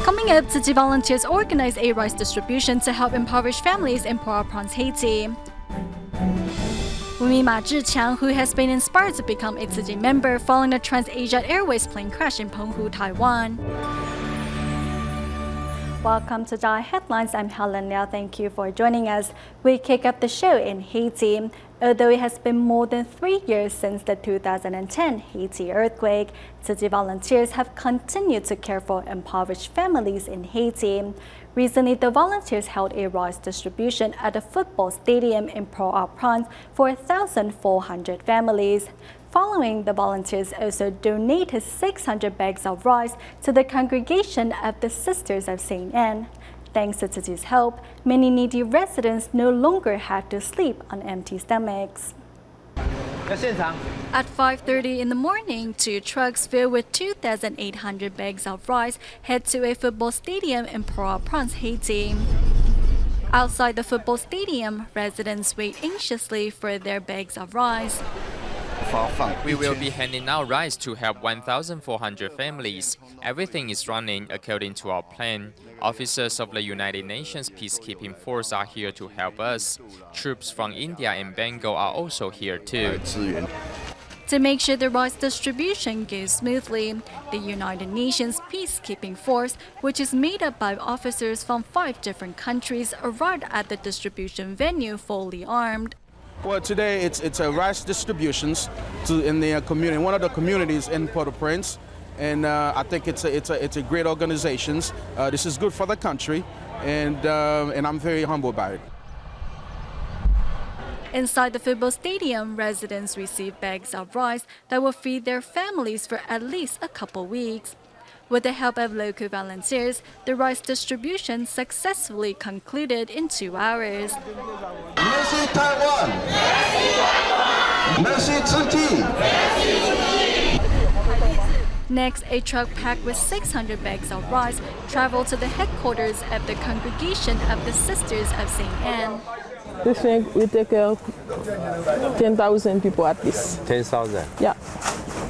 Coming up, Tzu Chi volunteers organize a rice distribution to help impoverished families in Port-au-Prince, Haiti. We meet Ma Zhiqiang, who has been inspired to become a Tzu Chi member following the TransAsia Airways plane crash in Penghu, Taiwan. Welcome to DaAi Headlines. I'm Helen Liao. Thank you for joining us. We kick off the show in Haiti. Although it has been more than 3 years since the 2010 Haiti earthquake, Tzu Chi volunteers have continued to care for impoverished families in Haiti. Recently, the volunteers held a rice distribution at a football stadium in Port-au-Prince for 1,400 families. Following, the volunteers also donated 600 bags of rice to the congregation of the Sisters of St. Anne. Thanks to Tzu Chi's help, many needy residents no longer have to sleep on empty stomachs. At 5:30 in the morning, 2 trucks filled with 2,800 bags of rice head to a football stadium in Port-au-Prince, Haiti. Outside the football stadium, residents wait anxiously for their bags of rice. We will be handing out rice to help 1,400 families. Everything is running according to our plan. Officers of the United Nations Peacekeeping Force are here to help us. Troops from India and Bengal are also here too. To make sure the rice distribution goes smoothly, the United Nations Peacekeeping Force, which is made up by officers from 5 different countries, arrived at the distribution venue fully armed. Well, today it's a rice distributions in the community, one of the communities in Port-au-Prince, and I think it's a great organization. This is good for the country, and I'm very humbled by it. Inside the football stadium, residents receive bags of rice that will feed their families for at least a couple weeks. With the help of local volunteers, the rice distribution successfully concluded in 2 hours. Merci Taiwan! Merci Tzu Chi! Next, a truck packed with 600 bags of rice traveled to the headquarters of the congregation of the Sisters of St. Anne. We think we take care of 10,000 people at least. 10,000? Yeah.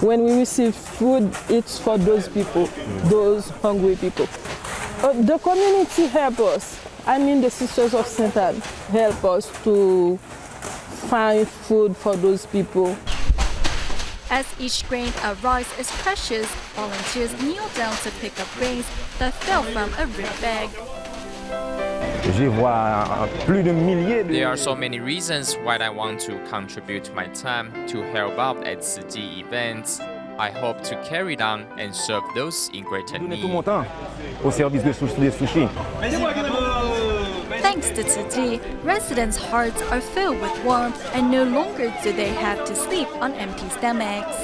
When we receive food, it's for those people, those hungry people. The community help us. I mean, the Sisters of St. Anne help us to find food for those people. As each grain of rice is precious, volunteers kneel down to pick up grains that fell from a rib bag. There are so many reasons why I want to contribute my time to help out at Tzu Chi events. I hope to carry it on and serve those in greater need. Thanks to Tzu Chi, residents' hearts are filled with warmth and no longer do they have to sleep on empty stomachs.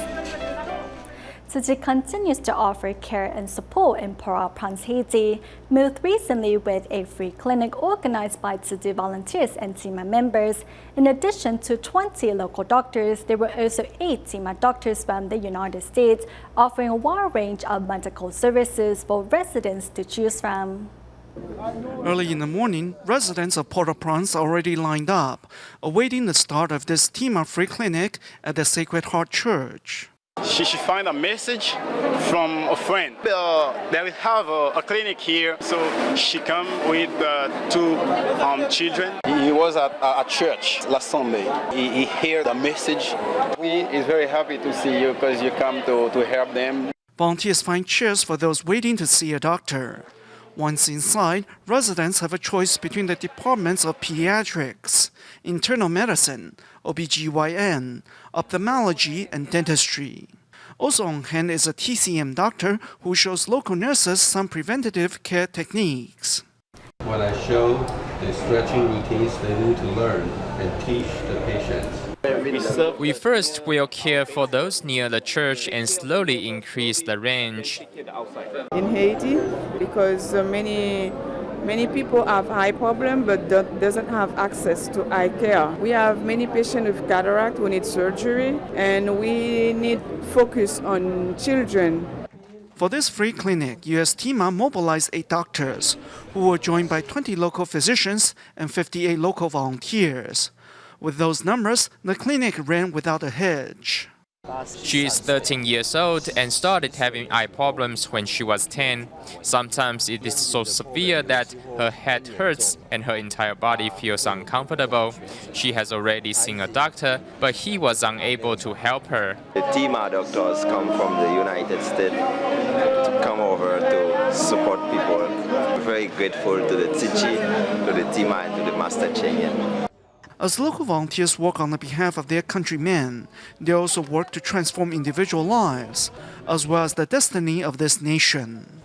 Tzu Chi continues to offer care and support in Port-au-Prince, Haiti, most recently with a free clinic organized by Tzu Chi volunteers and TIMA members. In addition to 20 local doctors, there were also 8 TIMA doctors from the United States offering a wide range of medical services for residents to choose from. Early in the morning, residents of Port-au-Prince already lined up, awaiting the start of this TIMA free clinic at the Sacred Heart Church. She find a message from a friend. They will have a clinic here, so she come with 2 children. He was at a church last Sunday. He heard the message. He is very happy to see you because you come to help them. Volunteers find chairs for those waiting to see a doctor. Once inside, residents have a choice between the departments of pediatrics, internal medicine, OBGYN, ophthalmology, and dentistry. Also on hand is a TCM doctor who shows local nurses some preventative care techniques. When I show the stretching routines they need to learn and teach the patients. We first will care for those near the church and slowly increase the range. In Haiti, because many people have eye problem but doesn't have access to eye care. We have many patients with cataract who need surgery, and we need focus on children. For this free clinic, US TIMA mobilized 8 doctors, who were joined by 20 local physicians and 58 local volunteers. With those numbers, the clinic ran without a hitch. She is 13 years old and started having eye problems when she was 10. Sometimes it is so severe that her head hurts and her entire body feels uncomfortable. She has already seen a doctor, but he was unable to help her. The TMA doctors come from the United States to come over to support people. We're very grateful to the Tzu Chi, to the TMA, and to the Master Cheng. As local volunteers work on the behalf of their countrymen, they also work to transform individual lives, as well as the destiny of this nation.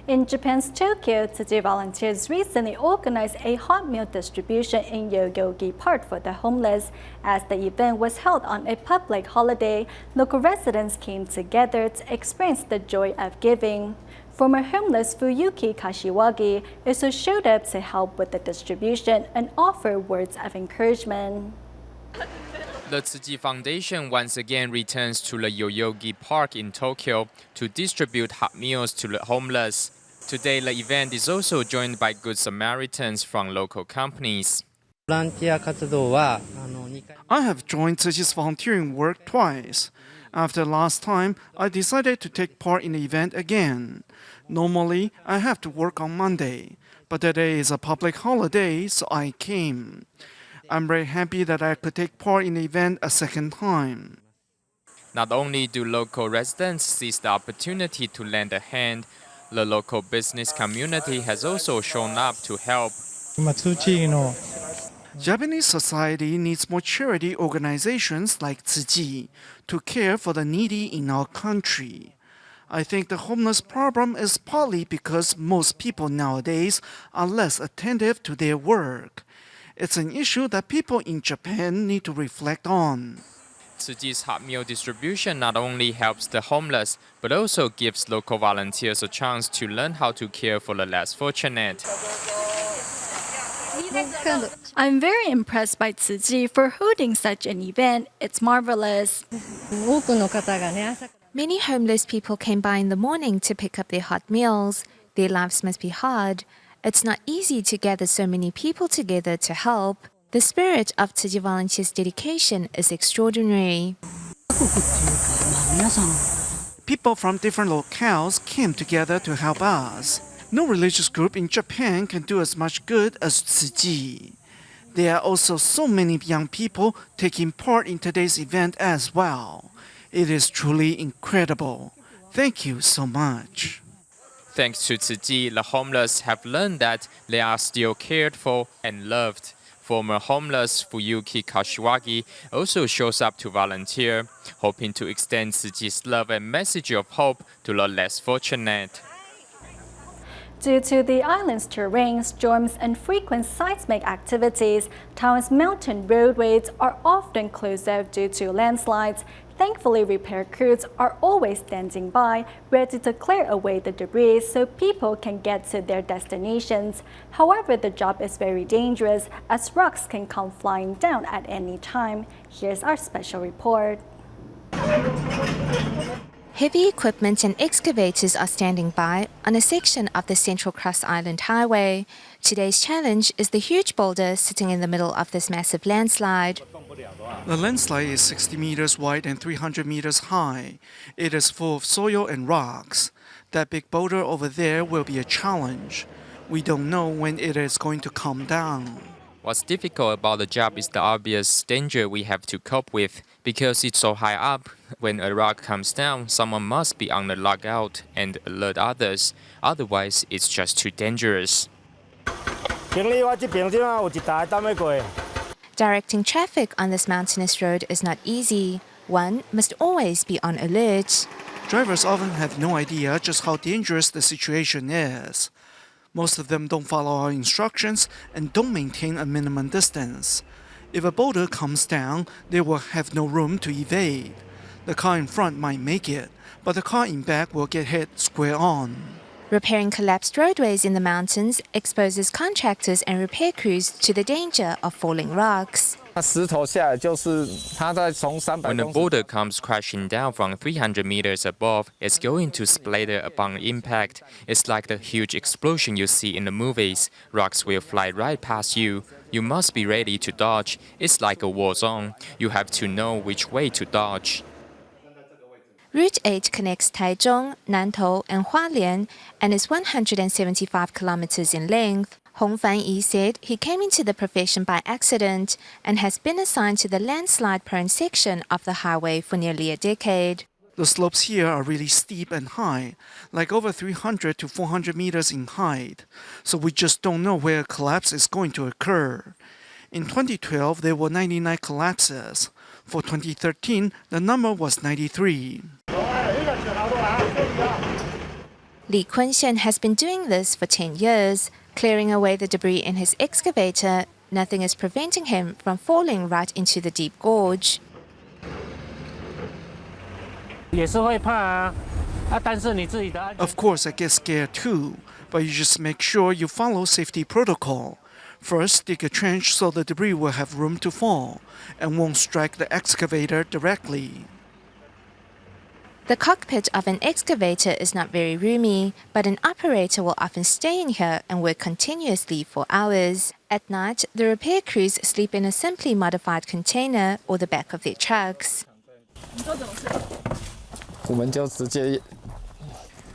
In Japan's Tokyo, Tzu Chi volunteers recently organized a hot meal distribution in Yoyogi Park for the homeless. As the event was held on a public holiday, local residents came together to experience the joy of giving. Former homeless Fuyuki Kashiwagi also showed up to help with the distribution and offer words of encouragement. The Tzu Chi Foundation once again returns to the Yoyogi Park in Tokyo to distribute hot meals to the homeless. Today, the event is also joined by Good Samaritans from local companies. I have joined Tzu Chi's volunteering work twice. After last time, I decided to take part in the event again. Normally, I have to work on Monday, but today is a public holiday, so I came. I'm very happy that I could take part in the event a second time. Not only do local residents seize the opportunity to lend a hand, the local business community has also shown up to help. Japanese society needs more charity organizations like Tzu Chi to care for the needy in our country. I think the homeless problem is partly because most people nowadays are less attentive to their work. It's an issue that people in Japan need to reflect on. Tzu Chi's hot meal distribution not only helps the homeless, but also gives local volunteers a chance to learn how to care for the less fortunate. I'm very impressed by Tzu Chi for holding such an event. It's marvelous. Many homeless people came by in the morning to pick up their hot meals. Their lives must be hard. It's not easy to gather so many people together to help. The spirit of Tzu Chi volunteers' dedication is extraordinary. People from different locales came together to help us. No religious group in Japan can do as much good as Tzu Chi. There are also so many young people taking part in today's event as well. It is truly incredible. Thank you so much. Thanks to Tzu Chi, the homeless have learned that they are still cared for and loved. Former homeless Fuyuki Kashiwagi also shows up to volunteer, hoping to extend Tzu Chi's love and message of hope to the less fortunate. Due to the island's terrain, storms, and frequent seismic activities, Taiwan's mountain roadways are often closed off due to landslides. Thankfully, repair crews are always standing by, ready to clear away the debris so people can get to their destinations. However, the job is very dangerous as rocks can come flying down at any time. Here's our special report. Heavy equipment and excavators are standing by on a section of the Central Cross Island Highway. Today's challenge is the huge boulder sitting in the middle of this massive landslide. The landslide is 60 meters wide and 300 meters high. It is full of soil and rocks. That big boulder over there will be a challenge. We don't know when it is going to come down. What's difficult about the job is the obvious danger we have to cope with. Because it's so high up, when a rock comes down, someone must be on the lookout and alert others. Otherwise, it's just too dangerous. Directing traffic on this mountainous road is not easy. One must always be on alert. Drivers often have no idea just how dangerous the situation is. Most of them don't follow our instructions and don't maintain a minimum distance. If a boulder comes down, they will have no room to evade. The car in front might make it, but the car in back will get hit square on. Repairing collapsed roadways in the mountains exposes contractors and repair crews to the danger of falling rocks. When a boulder comes crashing down from 300 meters above, it's going to splatter upon impact. It's like the huge explosion you see in the movies. Rocks will fly right past you. You must be ready to dodge. It's like a war zone. You have to know which way to dodge. Route 8 connects Taichung, Nantou, and Hualien and is 175 kilometers in length. Hong Fan-yi said he came into the profession by accident and has been assigned to the landslide-prone section of the highway for nearly a decade. The slopes here are really steep and high, like over 300 to 400 meters in height, so we just don't know where a collapse is going to occur. In 2012, there were 99 collapses. For 2013, the number was 93. Li Kunxian has been doing this for 10 years, clearing away the debris in his excavator. Nothing is preventing him from falling right into the deep gorge. Of course, I get scared too, but you just make sure you follow safety protocol. First, dig a trench so the debris will have room to fall and won't strike the excavator directly. The cockpit of an excavator is not very roomy, but an operator will often stay in here and work continuously for hours. At night, the repair crews sleep in a simply modified container or the back of their trucks.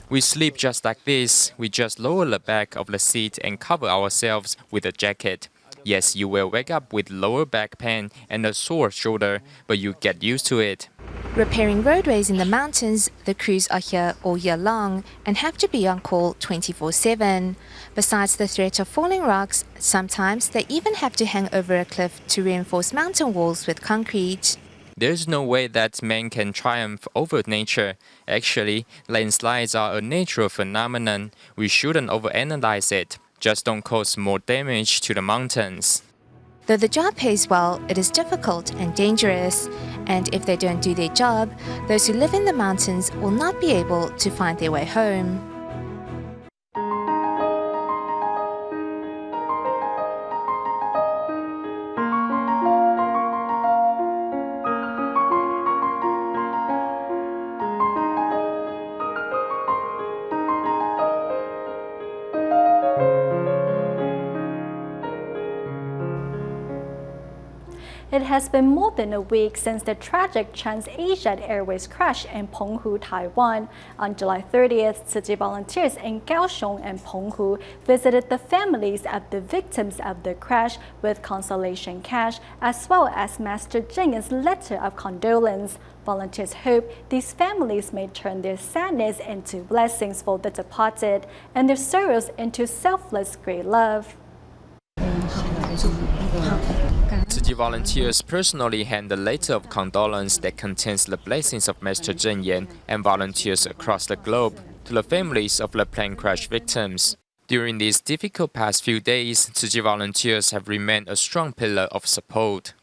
We sleep just like this. We just lower the back of the seat and cover ourselves with a jacket. Yes, you will wake up with lower back pain and a sore shoulder, but you get used to it. Repairing roadways in the mountains, the crews are here all year long and have to be on call 24/7. Besides the threat of falling rocks, sometimes they even have to hang over a cliff to reinforce mountain walls with concrete. There's no way that man can triumph over nature. Actually, landslides are a natural phenomenon. We shouldn't overanalyze it. Just don't cause more damage to the mountains. Though the job pays well, it is difficult and dangerous. And if they don't do their job, those who live in the mountains will not be able to find their way home. It has been more than a week since the tragic TransAsia Airways crash in Penghu, Taiwan. On July 30th, Tzu Chi volunteers in Kaohsiung and Penghu visited the families of the victims of the crash with consolation cash, as well as Master Zhiqiang's letter of condolence. Volunteers hope these families may turn their sadness into blessings for the departed and their sorrows into selfless great love. Tzu Chi volunteers personally hand the letter of condolence that contains the blessings of Master Zhiqiang and volunteers across the globe to the families of the plane crash victims. During these difficult past few days, Tzu Chi volunteers have remained a strong pillar of support.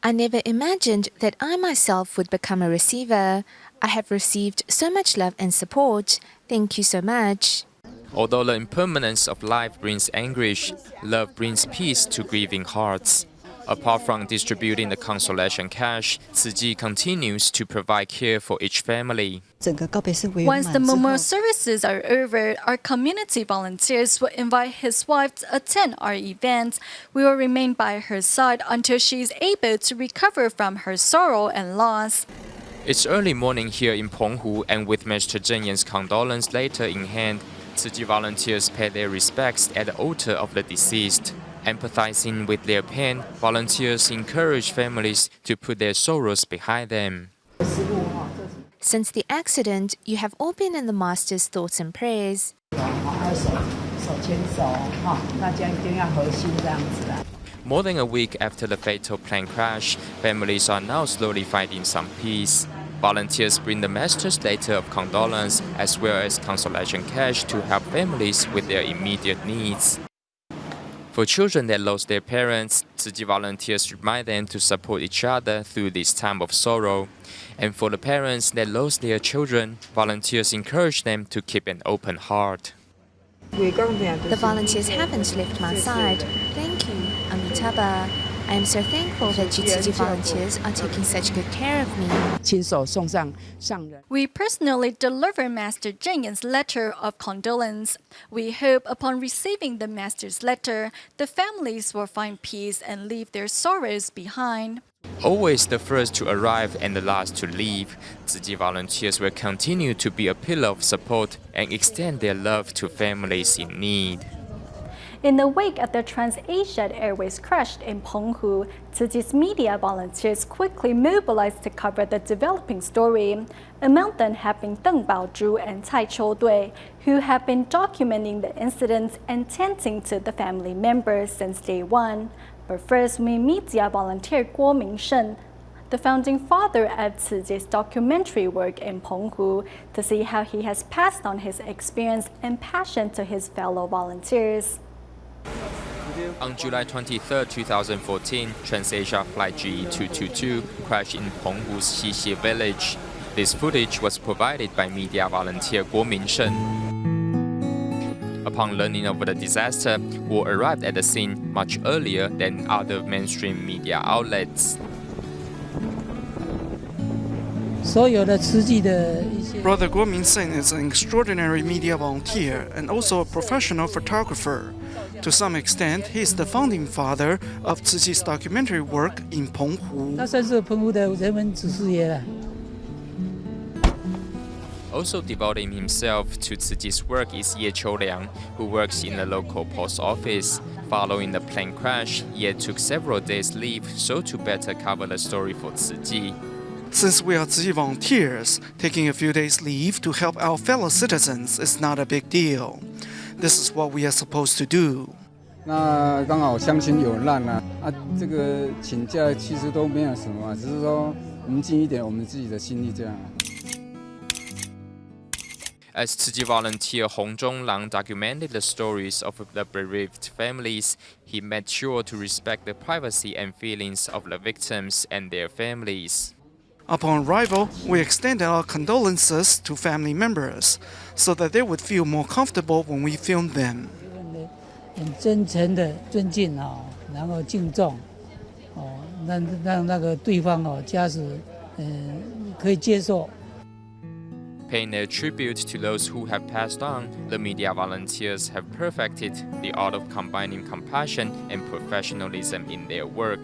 I never imagined that I myself would become a receiver. I have received so much love and support. Thank you so much. Although the impermanence of life brings anguish, love brings peace to grieving hearts. Apart from distributing the consolation cash, Tzu Chi continues to provide care for each family. Once the memorial services are over, our community volunteers will invite his wife to attend our events. We will remain by her side until she is able to recover from her sorrow and loss. It's early morning here in Penghu, and with Master Zhiqiang's condolence letter in hand, Tzu Chi volunteers pay their respects at the altar of the deceased. Empathizing with their pain, volunteers encourage families to put their sorrows behind them. Since the accident, you have all been in the Master's thoughts and prayers. More than a week after the fatal plane crash, families are now slowly finding some peace. Volunteers bring the Master's letter of condolence as well as consolation cash to help families with their immediate needs. For children that lost their parents, Tzu Chi volunteers remind them to support each other through this time of sorrow. And for the parents that lost their children, volunteers encourage them to keep an open heart. The volunteers haven't left my side. Thank you, Amitabha. I am so thankful that you Tzu Chi volunteers are taking such good care of me. We personally deliver Master Zhiqiang's letter of condolence. We hope upon receiving the Master's letter, the families will find peace and leave their sorrows behind. Always the first to arrive and the last to leave, Tzu Chi volunteers will continue to be a pillar of support and extend their love to families in need. In the wake of the TransAsia Airways crash in Penghu, Tzu Chi's media volunteers quickly mobilized to cover the developing story. Among them have been Deng Baozhu and Cai Qiudui, who have been documenting the incidents and tending to the family members since day one. But first, we media volunteer Guo Mingsheng, the founding father of Tzu Chi's documentary work in Penghu, to see how he has passed on his experience and passion to his fellow volunteers. On July 23, 2014, TransAsia Flight GE222 crashed in Penghu's Xixie village. This footage was provided by media volunteer Guo Mingsheng. Upon learning of the disaster, Guo arrived at the scene much earlier than other mainstream media outlets. Brother Guo Mingsheng is an extraordinary media volunteer and also a professional photographer. To some extent, he is the founding father of Tzu Chi's documentary work in Penghu. Also devoting himself to Tzu Chi's work is Ye Qiuliang, who works in the local post office. Following the plane crash, Ye took several days leave so to better cover the story for Tzu Chi. Since we are Tzu Chi volunteers, taking a few days leave to help our fellow citizens is not a big deal. This is what we are supposed to do. 那刚好乡亲有难这个请假其实都没有什么只是说我们尽一点我们自己的心力这样。As Tzu Chi volunteer Hong Zhonglang documented the stories of the bereaved families, he made sure to respect the privacy and feelings of the victims and their families. Upon arrival, we extended our condolences to family members so that they would feel more comfortable when we filmed them. 很真诚的尊敬然后敬重让那个对方家属可以接受。Paying their tribute to those who have passed on, the media volunteers have perfected the art of combining compassion and professionalism in their work.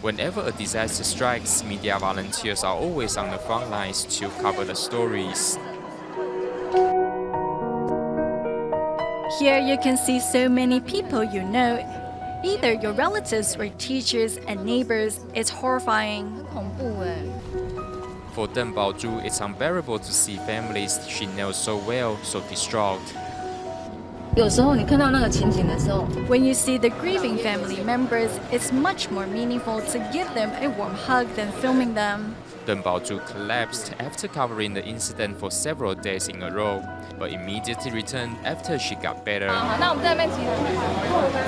Whenever a disaster strikes, media volunteers are always on the front lines to cover the stories. Here you can see so many people you know, either your relatives or teachers and neighbors. It's horrifying. For Deng Baozhu, it's unbearable to see families she knows so well so distraught. When you see the grieving family members, it's much more meaningful to give them a warm hug than filming them. Deng Baozhu collapsed after covering the incident for several days in a row, but immediately returned after she got better.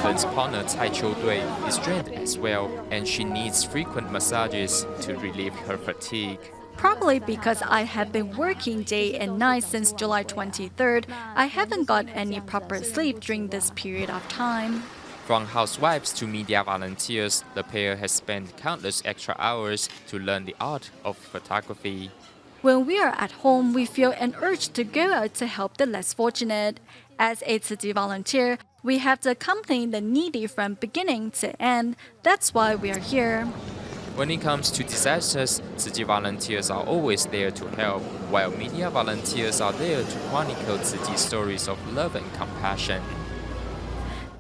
Deng's partner Cai Qiudui is drained as well, and she needs frequent massages to relieve her fatigue. Probably because I have been working day and night since July 23rd, I haven't got any proper sleep during this period of time. From housewives to media volunteers, the pair has spent countless extra hours to learn the art of photography. When we are at home, we feel an urge to go out to help the less fortunate. As a Tzu Chi volunteer, we have to accompany the needy from beginning to end. That's why we are here. When it comes to disasters, Tzu Chi volunteers are always there to help, while media volunteers are there to chronicle Tzu Chi's stories of love and compassion.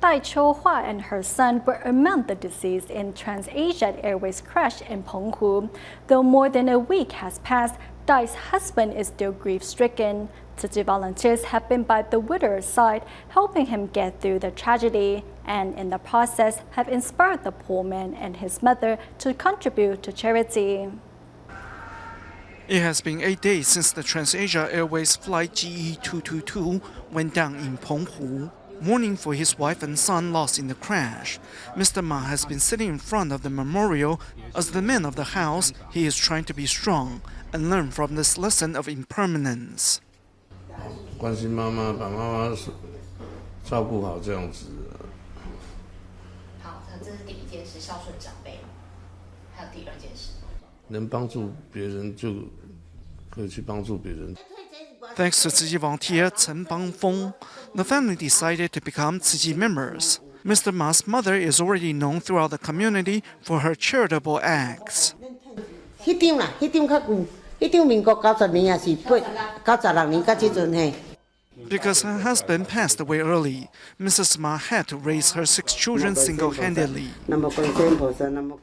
Dai Qiuhua and her son were among the deceased in TransAsia Airways crash in Penghu. Though more than a week has passed, Dai's husband is still grief-stricken. Tzu Chi volunteers have been by the widow's side, helping him get through the tragedy, and in the process have inspired the poor man and his mother to contribute to charity. It has been 8 days since the TransAsia Airways flight GE222 went down in Penghu. Mourning for his wife and son lost in the crash, Mr. Ma has been sitting in front of the memorial. As the man of the house, he is trying to be strong and learn from this lesson of impermanence. 关心妈妈，把妈妈照顾好，这样子。好，这是第一件事，孝顺长辈。还有第二件事，能帮助别人就可以去帮助别人。 Thanks to Tzu Chi volunteer Chen Bangfeng, the family decided to become Tzu Chi members. Mr. Ma's mother is already known throughout the community for her charitable acts. Because her husband passed away early, Mrs. Ma had to raise her 6 children single-handedly.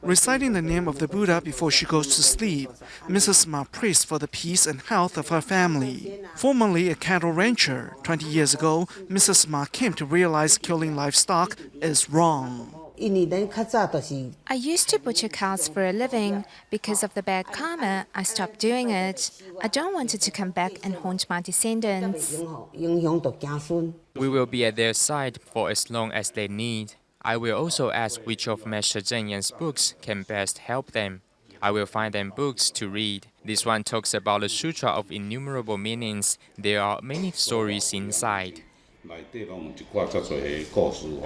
Reciting the name of the Buddha before she goes to sleep, Mrs. Ma prays for the peace and health of her family. Formerly a cattle rancher, 20 years ago, Mrs. Ma came to realize killing livestock is wrong. I used to butcher cows for a living. Because of the bad karma, I stopped doing it. I don't want it to come back and haunt my descendants. We will be at their side for as long as they need. I will also ask which of Ma Zhiqiang's books can best help them. I will find them books to read. This one talks about the Sutra of innumerable meanings. There are many stories inside.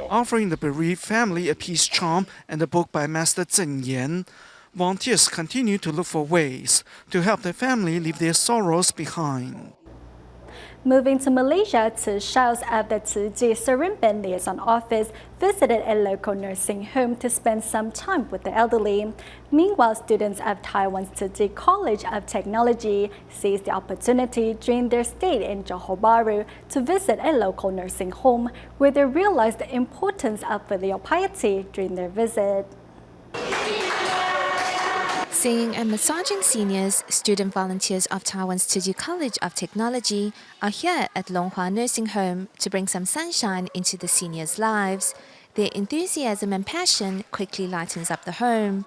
Offering the bereaved family a peace charm and a book by Master Zeng Yan, volunteers continue to look for ways to help the family leave their sorrows behind. Moving to Malaysia, Tzu Chi's of the Tzu Chi Seremban Liaison Office visited a local nursing home to spend some time with the elderly. Meanwhile, students of Taiwan's Tzu Chi College of Technology seized the opportunity during their stay in Johor Bahru to visit a local nursing home, where they realized the importance of filial piety during their visit. Seeing and massaging seniors, student volunteers of Taiwan's Tzu Chi College of Technology are here at Longhua Nursing Home to bring some sunshine into the seniors' lives. Their enthusiasm and passion quickly lightens up the home.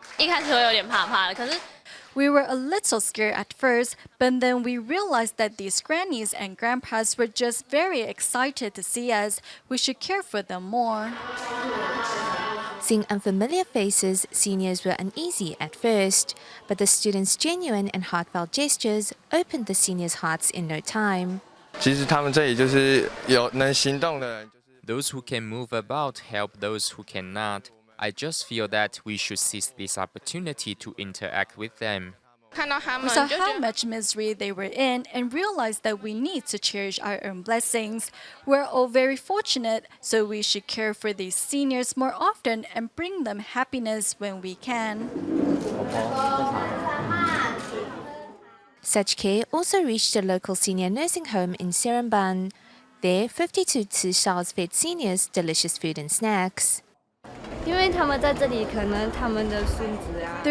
We were a little scared at first, but then we realized that these grannies and grandpas were just very excited to see us. We should care for them more. Seeing unfamiliar faces, seniors were uneasy at first, but the students' genuine and heartfelt gestures opened the seniors' hearts in no time. Those who can move about help those who cannot. I just feel that we should seize this opportunity to interact with them. We saw how much misery they were in and realized that we need to cherish our own blessings. We're all very fortunate, so we should care for these seniors more often and bring them happiness when we can. Such care also reached a local senior nursing home in Seremban. There, 52 Tzu Chi's fed seniors delicious food and snacks. Their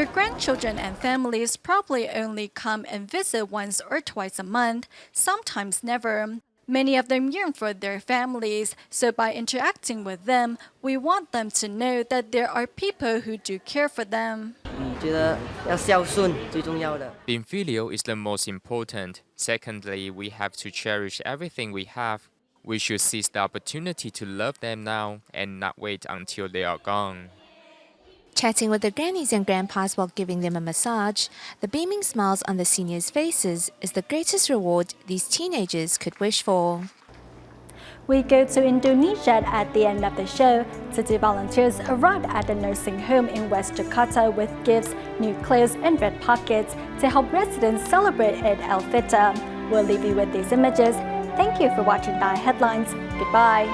grandchildren and families probably only come and visit once or twice a month, sometimes never. Many of them yearn for their families, so by interacting with them, we want them to know that there are people who do care for them. Being filial is the most important. Secondly, we have to cherish everything we have. We should seize the opportunity to love them now and not wait until they are gone. Chatting with the grannies and grandpas while giving them a massage, the beaming smiles on the seniors' faces is the greatest reward these teenagers could wish for. We go to Indonesia at the end of the show. Tzu Chi volunteers arrived at the nursing home in West Jakarta with gifts, new clothes, and red pockets to help residents celebrate Eid al-Fitr. We'll leave you with these images. Thank you for watching DaAi Headlines. Goodbye.